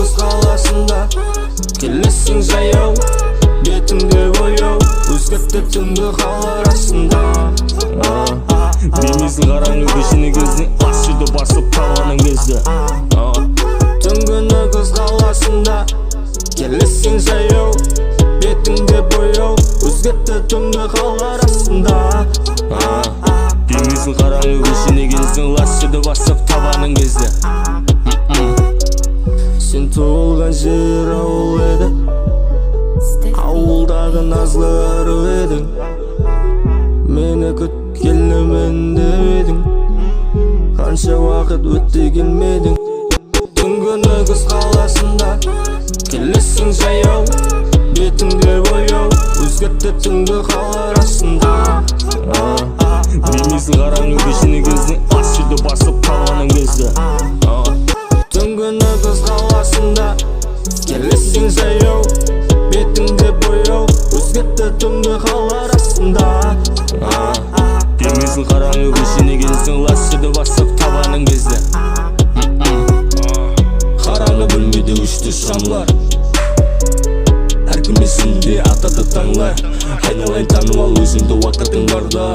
күз қаласында келесің жаяу, бетіңде бояу, өзгертті түнгі хал арасында. Беймезгіл қараңғы көшені кездің, ас үйді басып табаның кезді. Түнгі күз қаласында келесің жаяу, бетіңде бояу, өзгертті түнгі хал арасында. Беймезгіл қараңғы көшені кездің, ас үйді басып табаның кезді. Сен туылған жер ауыл еді, ауылдағы назлы ару едің. Мені күткелімен деп едің, қанша уақыт өтті келмедің. Түнгі күз қаласында келесің жаяу, бетіңде бояу, өзгертті түнгі хал арасында. Беймезгіл қараңғы көшені кездің, ас үйді басып табаның кезді. Түнгі күз қаласында келесің жаяу, бетіңде бояу, өзгертті түнгі хал арасында. Беймезгіл қараңғы көшені кездің, ас үйді басып табаның кезді. Қараңғы бөлмеде өшті шамлар, әркім есінде атады таңлар. Айналайын танып ал өзіңді уақытың барда,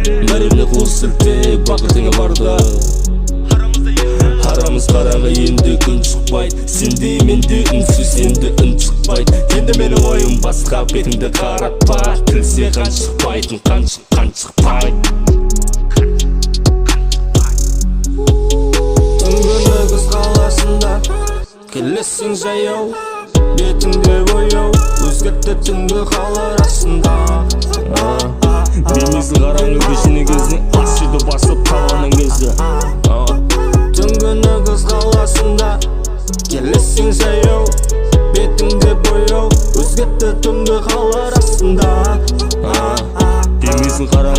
бәріне қол сілте бақытыңа барда. Арамыз қараңғы енді күн шықпайды, сенде менде үнсіз енді үн шықпайды. Енді менің ойым басқа, бетіңді қаратпа, тілсе қан шықпайтын, қан шықпайды. Түнгі күз қаласында келесің жаяу, бетіңде бояу, өзгертті түнгі хал арасында. Беймезгіл қараңғы көшені кездің, ас үйді басып табаның кезді. Түнгі күз қаласында келесің жаяу, бетіңде бояу, өзгертті түнгі хал арасында. Беймезгіл қараңғы